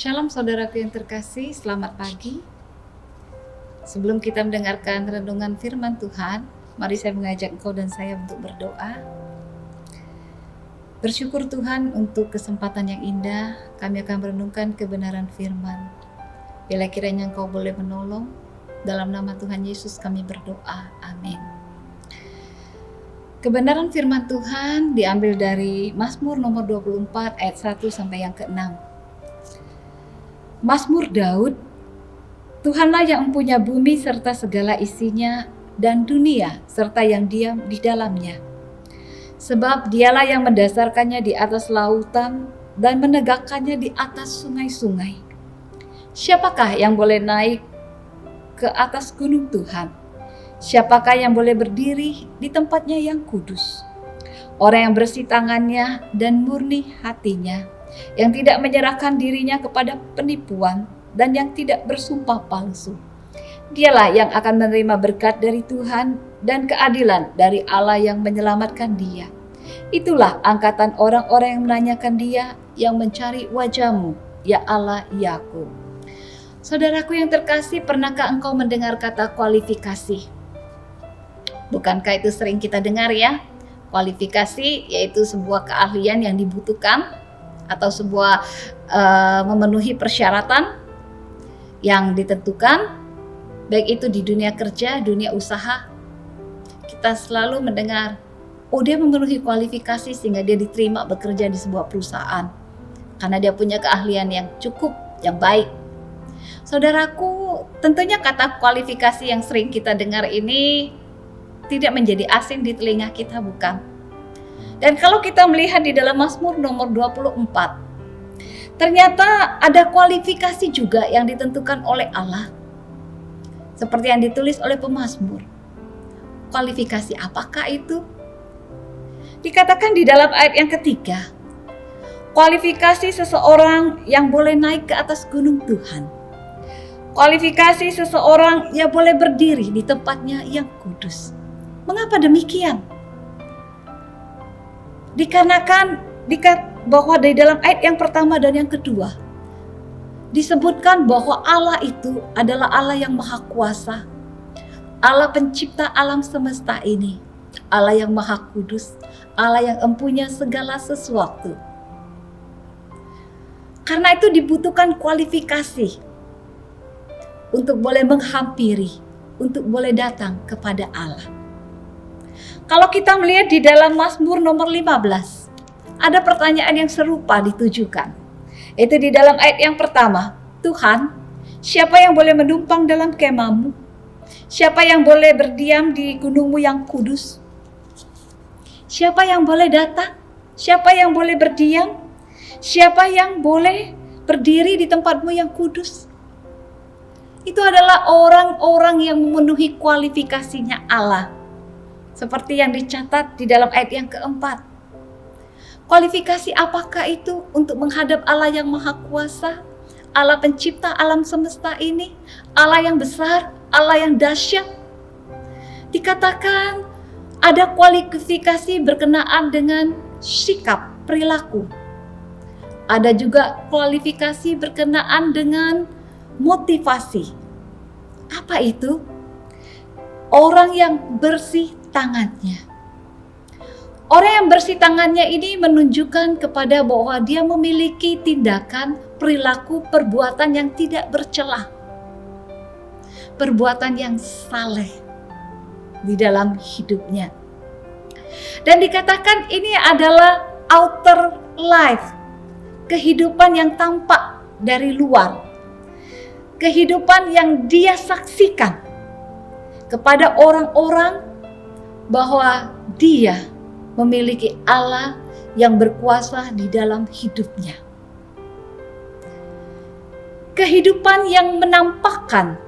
Shalom saudaraku yang terkasih, selamat pagi. Sebelum kita mendengarkan renungan firman Tuhan, mari saya mengajak engkau dan saya untuk berdoa. Bersyukur Tuhan untuk kesempatan yang indah, kami akan merenungkan kebenaran firman. Bila kiranya engkau boleh menolong, dalam nama Tuhan Yesus kami berdoa, amin. Kebenaran firman Tuhan diambil dari Mazmur nomor 24 ayat 1 sampai yang ke-6. Mazmur Daud, Tuhanlah yang mempunyai bumi serta segala isinya dan dunia serta yang diam di dalamnya. Sebab dialah yang mendasarkannya di atas lautan dan menegakkannya di atas sungai-sungai. Siapakah yang boleh naik ke atas gunung Tuhan? Siapakah yang boleh berdiri di tempatnya yang kudus? Orang yang bersih tangannya dan murni hatinya, yang tidak menyerahkan dirinya kepada penipuan dan yang tidak bersumpah palsu. Dialah yang akan menerima berkat dari Tuhan dan keadilan dari Allah yang menyelamatkan dia. Itulah angkatan orang-orang yang menanyakan dia, yang mencari wajah-Mu, ya Allah Yakub. Saudaraku yang terkasih, pernahkah engkau mendengar kata kualifikasi? Bukankah itu sering kita dengar ya? Kualifikasi yaitu sebuah keahlian yang dibutuhkan atau sebuah memenuhi persyaratan yang ditentukan, baik itu di dunia kerja, dunia usaha. Kita selalu mendengar, oh dia memenuhi kualifikasi sehingga dia diterima bekerja di sebuah perusahaan karena dia punya keahlian yang cukup, yang baik. Saudaraku, tentunya kata kualifikasi yang sering kita dengar ini tidak menjadi asing di telinga kita, bukan? Dan kalau kita melihat di dalam Mazmur nomor 24, ternyata ada kualifikasi juga yang ditentukan oleh Allah. Seperti yang ditulis oleh pemazmur. Kualifikasi apakah itu? Dikatakan di dalam ayat yang ketiga, kualifikasi seseorang yang boleh naik ke atas gunung Tuhan. Kualifikasi seseorang yang boleh berdiri di tempatnya yang kudus. Mengapa demikian? Dikarenakan bahwa di dalam ayat yang pertama dan yang kedua disebutkan bahwa Allah itu adalah Allah yang maha kuasa, Allah pencipta alam semesta ini, Allah yang maha kudus, Allah yang mempunyai segala sesuatu. Karena itu dibutuhkan kualifikasi untuk boleh menghampiri, untuk boleh datang kepada Allah. Kalau kita melihat di dalam Mazmur nomor 15, ada pertanyaan yang serupa ditujukan. Itu di dalam ayat yang pertama, Tuhan, siapa yang boleh menumpang dalam kemah-Mu? Siapa yang boleh berdiam di gunung-Mu yang kudus? Siapa yang boleh datang? Siapa yang boleh berdiam? Siapa yang boleh berdiri di tempat-Mu yang kudus? Itu adalah orang-orang yang memenuhi kualifikasinya Allah. Seperti yang dicatat di dalam ayat yang keempat. Kualifikasi apakah itu untuk menghadap Allah yang maha kuasa, Allah pencipta alam semesta ini, Allah yang besar, Allah yang dahsyat? Dikatakan ada kualifikasi berkenaan dengan sikap, perilaku. Ada juga kualifikasi berkenaan dengan motivasi. Apa itu? Orang yang bersih tangannya. Orang yang bersih tangannya ini menunjukkan kepada bahwa dia memiliki tindakan, perilaku, perbuatan yang tidak bercelah. Perbuatan yang saleh di dalam hidupnya. Dan dikatakan ini adalah outer life, kehidupan yang tampak dari luar. Kehidupan yang dia saksikan kepada orang-orang bahwa dia memiliki Allah yang berkuasa di dalam hidupnya. Kehidupan yang menampakkan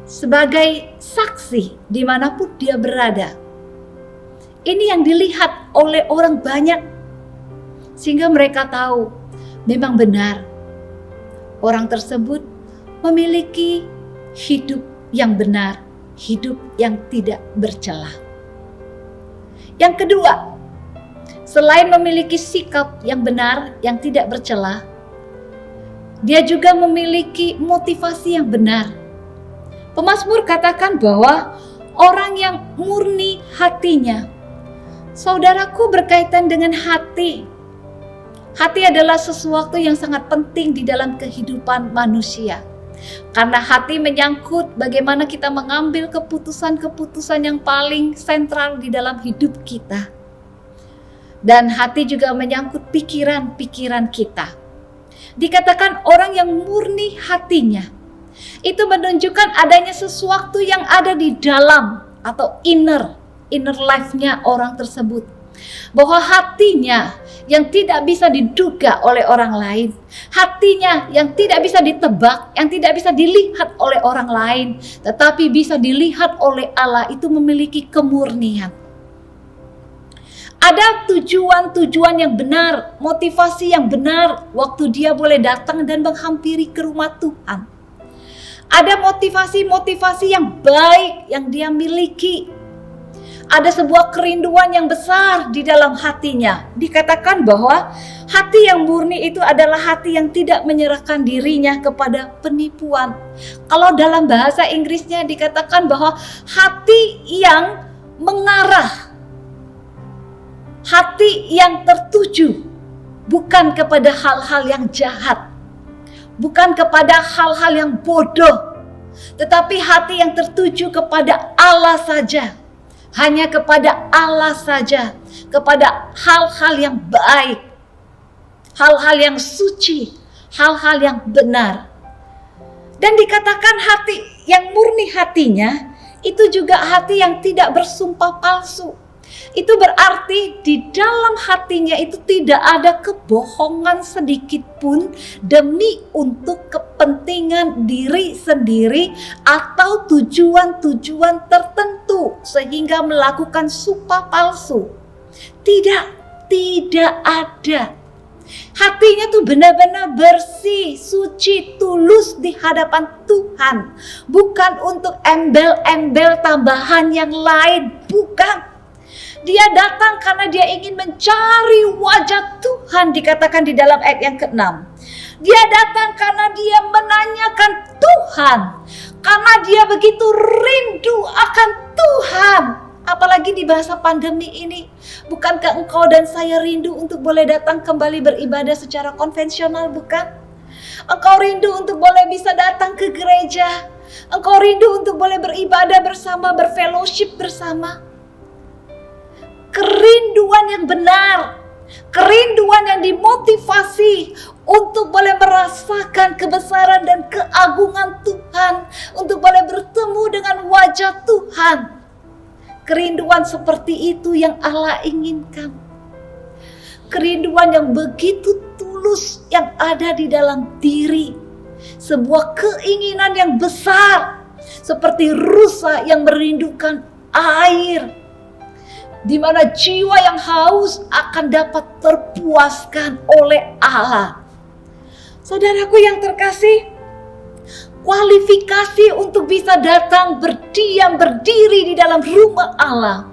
sebagai saksi dimanapun dia berada. Ini yang dilihat oleh orang banyak sehingga mereka tahu memang benar orang tersebut memiliki hidup yang benar, hidup yang tidak bercelah. Yang kedua, selain memiliki sikap yang benar, yang tidak bercelah, dia juga memiliki motivasi yang benar. Pemazmur katakan bahwa orang yang murni hatinya. Saudaraku, berkaitan dengan hati. Hati adalah sesuatu yang sangat penting di dalam kehidupan manusia. Karena hati menyangkut bagaimana kita mengambil keputusan-keputusan yang paling sentral di dalam hidup kita. Dan hati juga menyangkut pikiran-pikiran kita. Dikatakan orang yang murni hatinya, itu menunjukkan adanya sesuatu yang ada di dalam atau inner life-nya orang tersebut. Bahwa hatinya yang tidak bisa diduga oleh orang lain, hatinya yang tidak bisa ditebak, yang tidak bisa dilihat oleh orang lain, tetapi bisa dilihat oleh Allah, itu memiliki kemurnian. Ada tujuan-tujuan yang benar, motivasi yang benar waktu dia boleh datang dan menghampiri ke rumah Tuhan. Ada motivasi-motivasi yang baik yang dia miliki. Ada sebuah kerinduan yang besar di dalam hatinya. Dikatakan bahwa hati yang murni itu adalah hati yang tidak menyerahkan dirinya kepada penipuan. Kalau dalam bahasa Inggrisnya dikatakan bahwa hati yang mengarah, hati yang tertuju bukan kepada hal-hal yang jahat, bukan kepada hal-hal yang bodoh, tetapi hati yang tertuju kepada Allah saja. Hanya kepada Allah saja, kepada hal-hal yang baik, hal-hal yang suci, hal-hal yang benar. Dan dikatakan hati yang murni hatinya, itu juga hati yang tidak bersumpah palsu. Itu berarti di dalam hatinya itu tidak ada kebohongan sedikit pun demi untuk kepentingan diri sendiri atau tujuan-tujuan tertentu sehingga melakukan sumpah palsu. Tidak ada. Hatinya tuh benar-benar bersih, suci, tulus di hadapan Tuhan. Bukan untuk embel-embel tambahan yang lain, bukan. Dia datang karena dia ingin mencari wajah Tuhan, dikatakan di dalam ayat yang ke-6. Dia datang karena dia menanyakan Tuhan, karena dia begitu rindu akan Tuhan. Apalagi di masa pandemi ini, bukankah engkau dan saya rindu untuk boleh datang kembali beribadah secara konvensional, bukan? Engkau rindu untuk boleh bisa datang ke gereja. Engkau rindu untuk boleh beribadah bersama, berfellowship bersama. Kerinduan yang benar, kerinduan yang dimotivasi untuk boleh merasakan kebesaran dan keagungan Tuhan, untuk boleh bertemu dengan wajah Tuhan. Kerinduan seperti itu yang Allah inginkan. Kerinduan yang begitu tulus yang ada di dalam diri. Sebuah keinginan yang besar, seperti rusa yang merindukan air, di mana jiwa yang haus akan dapat terpuaskan oleh Allah. Saudaraku yang terkasih, kualifikasi untuk bisa datang berdiam, berdiri di dalam rumah Allah,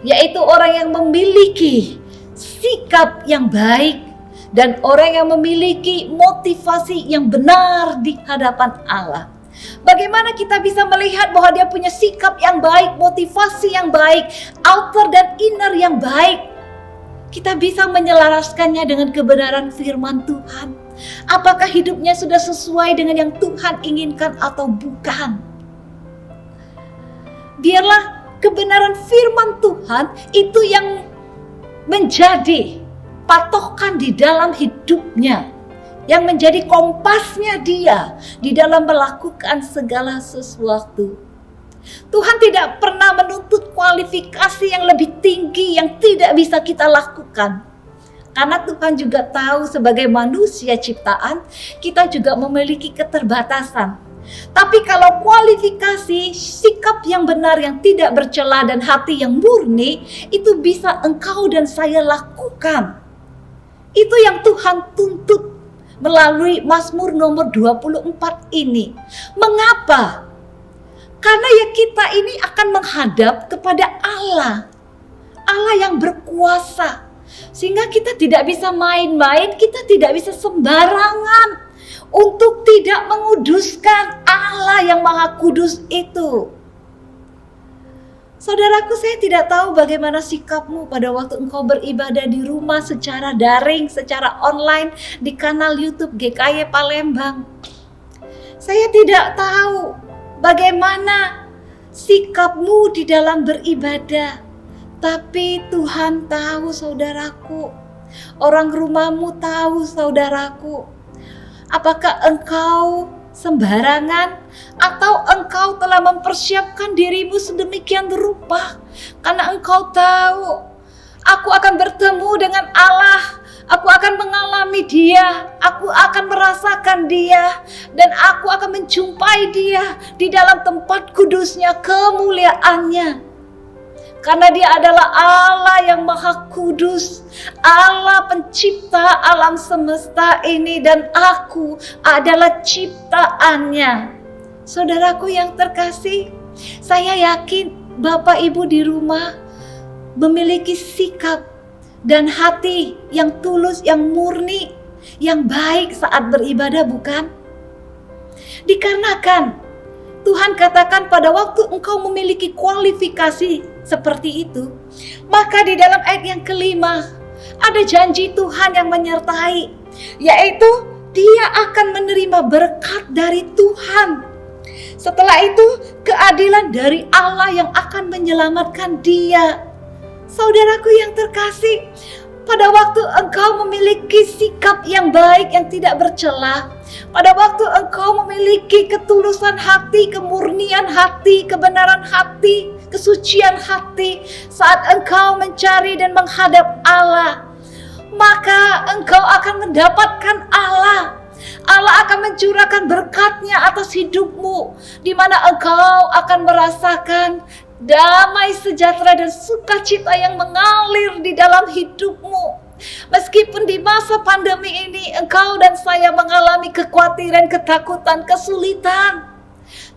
yaitu orang yang memiliki sikap yang baik dan orang yang memiliki motivasi yang benar di hadapan Allah. Bagaimana kita bisa melihat bahwa dia punya sikap yang baik, motivasi yang baik, outer dan inner yang baik? Kita bisa menyelaraskannya dengan kebenaran firman Tuhan. Apakah hidupnya sudah sesuai dengan yang Tuhan inginkan atau bukan? Biarlah kebenaran firman Tuhan itu yang menjadi patokan di dalam hidupnya, yang menjadi kompasnya dia di dalam melakukan segala sesuatu. Tuhan tidak pernah menuntut kualifikasi yang lebih tinggi yang tidak bisa kita lakukan. Karena Tuhan juga tahu sebagai manusia ciptaan, kita juga memiliki keterbatasan. Tapi kalau kualifikasi, sikap yang benar yang tidak bercela dan hati yang murni, itu bisa engkau dan saya lakukan. Itu yang Tuhan tuntut melalui Mazmur nomor 24 ini. Mengapa? Karena ya kita ini akan menghadap kepada Allah. Allah yang berkuasa. Sehingga kita tidak bisa main-main, kita tidak bisa sembarangan untuk tidak menguduskan Allah yang Maha Kudus itu. Saudaraku, saya tidak tahu bagaimana sikapmu pada waktu engkau beribadah di rumah secara daring, secara online di kanal YouTube GKY Palembang. Saya tidak tahu bagaimana sikapmu di dalam beribadah. Tapi Tuhan tahu, saudaraku. Orang rumahmu tahu, saudaraku. Apakah engkau sembarangan atau engkau telah mempersiapkan dirimu sedemikian rupa karena engkau tahu, aku akan bertemu dengan Allah, aku akan mengalami Dia, aku akan merasakan Dia, dan aku akan menjumpai Dia di dalam tempat kudusnya, kemuliaannya. Karena Dia adalah Allah yang Maha Kudus, Allah pencipta alam semesta ini, dan aku adalah ciptaannya. Saudaraku yang terkasih, saya yakin Bapak Ibu di rumah memiliki sikap dan hati yang tulus, yang murni, yang baik saat beribadah, bukan? Dikarenakan Tuhan katakan pada waktu engkau memiliki kualifikasi seperti itu, maka di dalam ayat yang kelima ada janji Tuhan yang menyertai, yaitu dia akan menerima berkat dari Tuhan. Setelah itu keadilan dari Allah yang akan menyelamatkan dia. Saudaraku yang terkasih, pada waktu engkau memiliki sikap yang baik yang tidak bercela, pada waktu engkau memiliki ketulusan hati, kemurnian hati, kebenaran hati, kesucian hati, saat engkau mencari dan menghadap Allah, maka engkau akan mendapatkan Allah. Allah akan mencurahkan berkat-Nya atas hidupmu, di mana engkau akan merasakan damai sejahtera dan sukacita yang mengalir di dalam hidupmu. Meskipun di masa pandemi ini engkau dan saya mengalami kekhawatiran, ketakutan, kesulitan,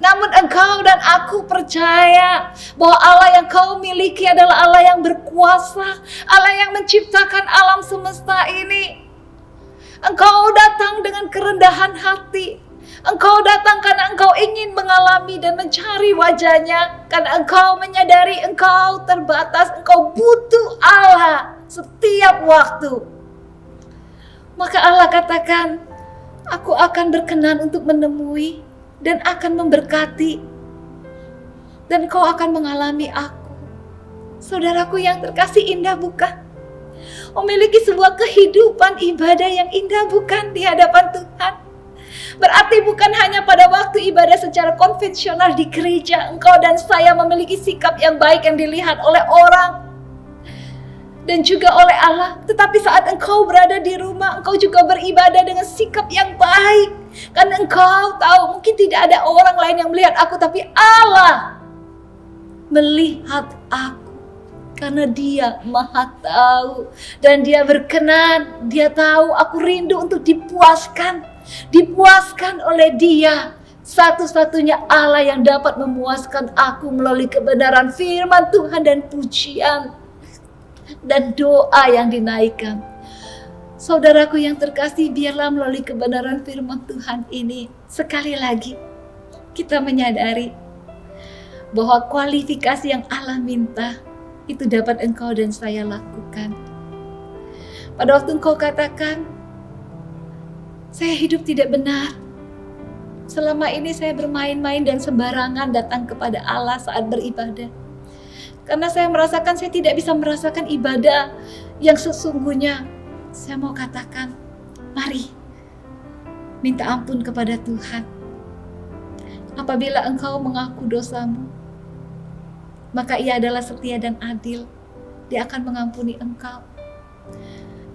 namun engkau dan aku percaya bahwa Allah yang kau miliki adalah Allah yang berkuasa, Allah yang menciptakan alam semesta ini. Engkau datang dengan kerendahan hati. Engkau datang karena engkau ingin mengalami dan mencari wajah-Nya, karena engkau menyadari engkau terbatas, engkau butuh Allah setiap waktu. Maka Allah katakan, aku akan berkenan untuk menemui dan akan memberkati, dan kau akan mengalami aku. Saudaraku yang terkasih, indah bukan? Memiliki sebuah kehidupan ibadah yang indah bukan di hadapan Tuhan? Berarti bukan hanya pada waktu ibadah secara konvensional di gereja engkau dan saya memiliki sikap yang baik yang dilihat oleh orang dan juga oleh Allah, tetapi saat engkau berada di rumah, engkau juga beribadah dengan sikap yang baik, karena engkau tahu mungkin tidak ada orang lain yang melihat aku, tapi Allah melihat aku. Karena Dia Maha tahu dan Dia berkenan. Dia tahu aku rindu untuk dipuaskan oleh Dia. Satu-satunya Allah yang dapat memuaskan aku melalui kebenaran firman Tuhan dan pujian dan doa yang dinaikkan. Saudaraku yang terkasih, biarlah melalui kebenaran firman Tuhan ini sekali lagi kita menyadari bahwa kualifikasi yang Allah minta itu dapat engkau dan saya lakukan. Pada waktu engkau katakan, saya hidup tidak benar. Selama ini saya bermain-main dan sembarangan datang kepada Allah saat beribadah. Karena saya merasakan saya tidak bisa merasakan ibadah yang sesungguhnya. Saya mau katakan, mari minta ampun kepada Tuhan. Apabila engkau mengaku dosamu, maka Ia adalah setia dan adil. Dia akan mengampuni engkau.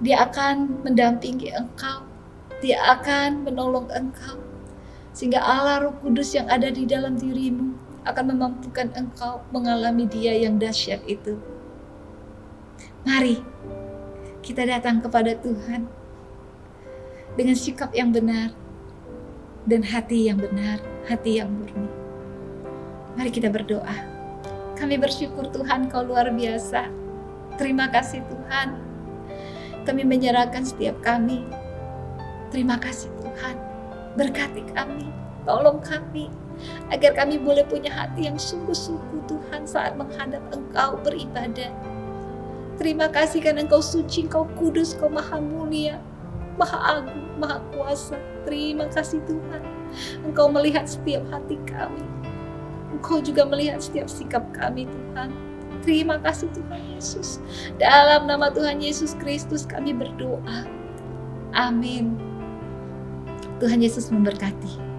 Dia akan mendampingi engkau. Dia akan menolong engkau. Sehingga Allah Roh Kudus yang ada di dalam dirimu akan memampukan engkau mengalami Dia yang dahsyat itu. Mari kita datang kepada Tuhan dengan sikap yang benar dan hati yang benar, hati yang murni. Mari kita berdoa. Kami bersyukur Tuhan, Kau luar biasa. Terima kasih Tuhan. Kami menyerahkan setiap kami. Terima kasih Tuhan. Berkati kami, tolong kami, agar kami boleh punya hati yang sungguh-sungguh Tuhan saat menghadap Engkau beribadah. Terima kasih karena Engkau suci, Engkau kudus, Engkau maha mulia, maha agung, maha kuasa. Terima kasih Tuhan, Engkau melihat setiap hati kami. Engkau juga melihat setiap sikap kami Tuhan. Terima kasih Tuhan Yesus. Dalam nama Tuhan Yesus Kristus kami berdoa. Amin. Tuhan Yesus memberkati.